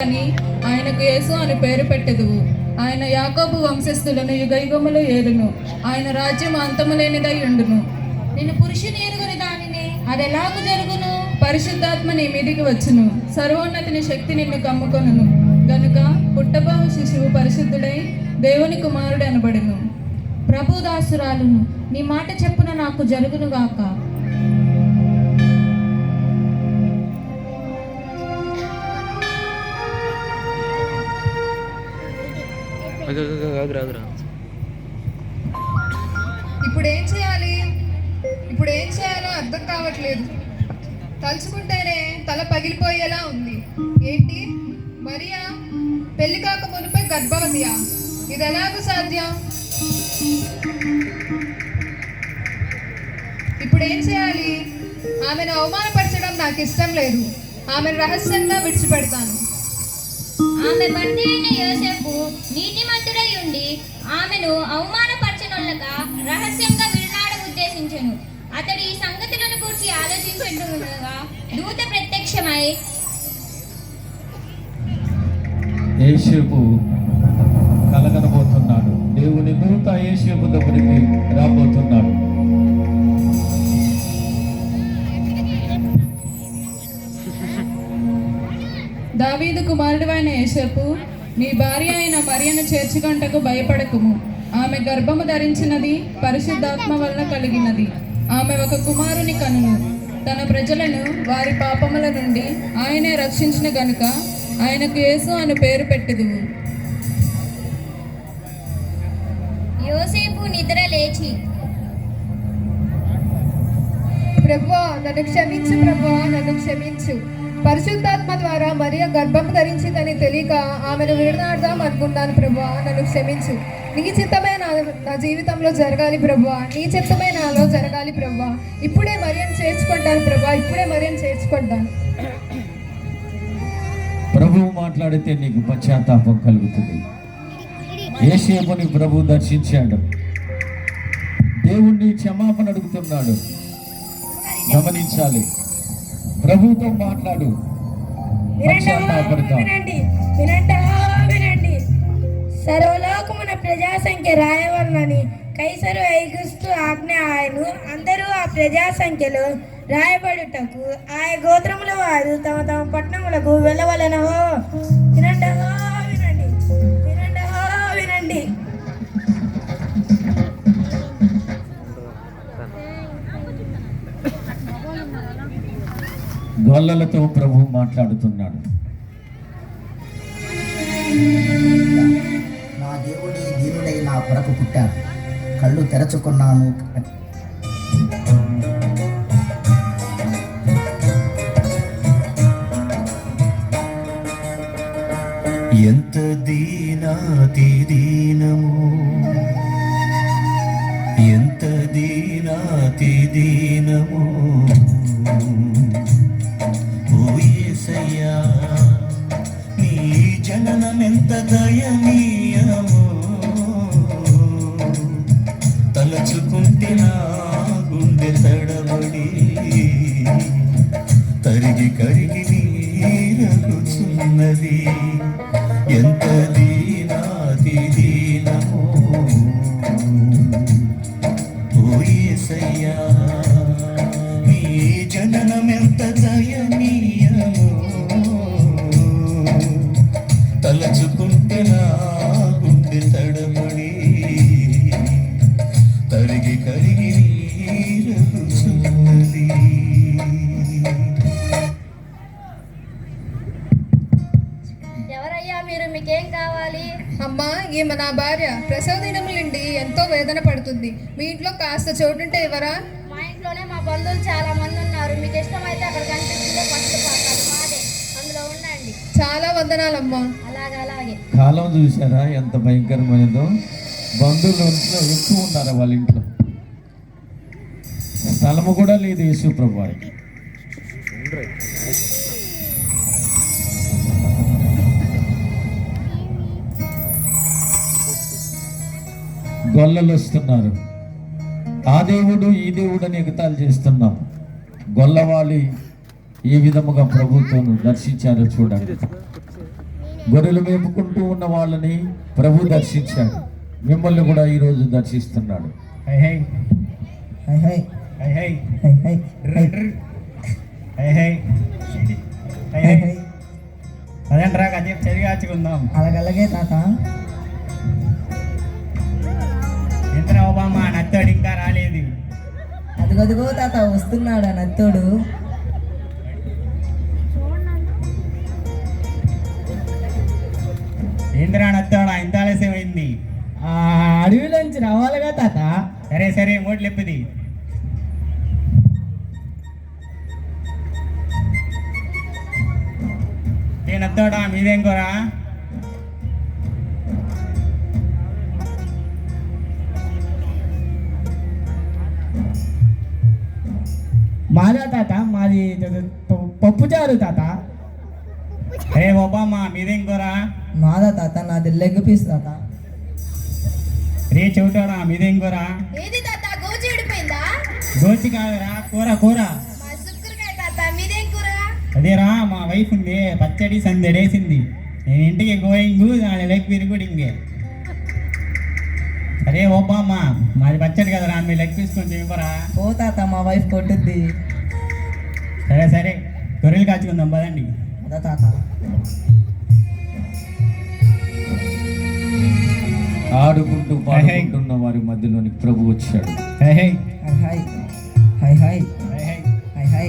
అని ఆయనకు యేసు అని పేరు పెట్టెదువు. ఆయన యాకోబు వంశస్థులను యుగయుగములు ఏలును. ఆయన రాజ్యం అంతములేనిదై ఉండును. నేను పురుషుని ఎరుగని దానిని అదెలాగు జరుగును? పరిశుద్ధాత్మ నీ మీదికి వచ్చును. సర్వోన్నతిని శక్తి నిన్ను కమ్ముకొనును. గనుక పుట్టబోవు శిశువు పరిశుద్ధుడై దేవుని కుమారుడు అనబడును. ప్రభుదాసురాలును, నీ మాట చెప్పున నాకు జరుగునుగాక. ఇప్పుడు ఏం చేయాలో అర్థం కావట్లేదు. తలుచుకుంటేనే తల పగిలిపోయేలా ఉంది. ఏంటి, మరియా పెళ్లి కాక మునిపై గర్భవతియా? ఇది ఎలాగూ సాధ్యం? ఇప్పుడు ఏం చేయాలి? ఆమెను అవమానపరచడం నాకు ఇష్టం లేదు. ఆమెను రహస్యంగా విడిచిపెడతాను. ఆమె భర్త అయిన యోసేపు నీతిమంతుడై ఉండి ఆమెను అవమానపరచనొల్లక రహస్యంగా విడనాడ ఉద్దేశించెను. అతడు ఈ సంగతులను గురించి ఆలోచించుండగా దూత ప్రత్యక్షమై యేసేపు కలగనబోతున్నాడు. దేవుని దూత యేసేపు దగ్గరికి రాబోతున్నాడు. దావీదు కుమారుడైన యేసేపు, నీ భార్య అయిన మరియను చేర్చుకొనుటకు భయపడకుము. ఆమె గర్భము ధరించినది పరిశుద్ధాత్మ వలన కలిగినది. ఆమె ఒక కుమారుని కనును. తన ప్రజలను వారి పాపముల నుండి ఆయనే రక్షించిన గనుక ఆయనకు యేసు అని పేరు పెట్టెదువు. యోసేపు నిద్ర లేచి, ప్రభువా నన్ను క్షమించు, ప్రభువా నన్ను క్షమించు. పరిశుద్ధాత్మ ద్వారా మరియ గర్భం ధరించిందని తెలియక ఆమెను విడనాడదాం అనుకున్నాను. ప్రభువా నన్ను క్షమించు. నీ చిత్తమే నా జీవితంలో జరగాలి ప్రభువా. నీ చిత్తమే నాలో జరగాలి ప్రభువా. ఇప్పుడే మరియను చేర్చుకుంటాను ప్రభువా. ఇప్పుడే మరియను చేర్చుకుంటాను. ప్రభువు మాట్లాడితే నీకు పశ్చాత్తాపం కలుగుతుంది. యేసేపుని ప్రభు దర్శించాడు. దేవుణ్ణి క్షమాపణ అడుగుతున్నాడు. గమనించాలి. ప్రభుతో మాట్లాడు. వినండి. సర్వలోకమున ప్రజా సంఖ్య రాయవలనని కైసరు ఐగుస్తు ఆజ్ఞ ఆయను. అందరూ ఆ ప్రజా సంఖ్యలో రాయబడుటకు ఆయా గోత్రముల వారు తమ తమ పట్టణములకు వెళ్ళవలనో. వినండి. గొల్లలతో ప్రభు మాట్లాడుతున్నాడు. నా దేవుడి దీనుడై నా కొరకు పుట్టాడు. కళ్ళు తెరచుకున్నాను. ఎంత దీనాతి దీనము, ఎంత దీనాతి దీనము. ఓ యేసయ్యా నీ జననమెంత దయనీయము. తలచుకుంటే నా గుండె తడబడి తరిగి కరిగి నీరగుచున్నది. ఎంత దీనాతి దీనము. ఓ యేసయ్యా నీ జననమెంత దయనీయము. తలచుకుంటే నా గుండె తడబడి తరిగి కరిగి నీరగుచున్నది. ఎవరయ్యా మీరు? మీకేం కావాలి? అమ్మా, ఈమె నా భార్య. ప్రసవ దినముల నుండి ఎంతో వేదన పడుతుంది. మీ ఇంట్లో కాస్త చోటుంటే ఇవ్వరా? మా ఇంట్లోనే మా బంధువులు చాలా మంది ఉన్నారు. మీకు ఇష్టమైతే అక్కడ కనిపించిందో ఫస్ట్ పాకాలి మాదే, అందులో ఉండండి. చాలా వందనాలమ్మా. అలాగే కాలం చూసారా ఎంత భయంకరమైనదో. బంధువులు ఇంట్లో ఎక్కువ ఉన్నారు. వాళ్ళ ఇంట్లో స్థలము కూడా లేదు యేసు ప్రభు వారికి. గొల్లలు వస్తున్నారు. ఆ దేవుడు ఈ దేవుడు అని ఎగతాళి చేస్తున్నాం. గొల్లవాలి ఏ విధముగా ప్రభుత్వం దర్శించారో చూడండి. గొర్రెలు మేపుకుంటూ ఉన్న వాళ్ళని ప్రభు దర్శించాడు. మిమ్మల్ని కూడా ఈరోజు దర్శిస్తున్నాడు. హై హై హై హై హై హై హై హై హై హై హై హై అదేంట్రా కాసేపు చదివాచుకుందాం. అలాగలాగే తాత. ఎంతరా ఒబామా నత్తోడు ఇంకా రాలేదు. అదిగదిగో తాత వస్తున్నాడు నత్తోడు. ఏంద్రా నత్తోడా ఇంత ఆలస్యమైంది? అడవిలోంచి రావాలిగా తాత. సరే సరే మూడు లేపుది. నత్తోడా మీదేం కూర? మాదా తాత? మాది పప్పుచారు తాత. అరే ఒబామా మీదేం కూర? మాదా తాత? నాది లెగ్ పీస్ తాత. రే చెవిటాడా మీదేం కూర? ఏది తాత గోచి విడిపోయిందా? గోచి కాదురా, కూర కూర. మా సుక్కరకాయ తాత మీదేం కూర? అదేరా మా వైఫ్ ఉంది పచ్చడి సందడేసింది. నేను ఇంటికి గోయింగ్ దాని లెగ్ పీస్ ఇంకే. అరే ఓబామా మాది పచ్చడి కదరా, మీ లెగ్ పీస్ కొంచెం ఇవ్వరా? ఓ తాత మా వైఫ్ కొట్టుద్ది. సరే సరే గొర్రెలు కాచుకుందాం పదండి. అదా తాత. ఆడుకుంటూ పాడుకుంటున్న వారి మధ్యలోనికి ప్రభు వచ్చాడు. హై హై హై హై హై హై హై హై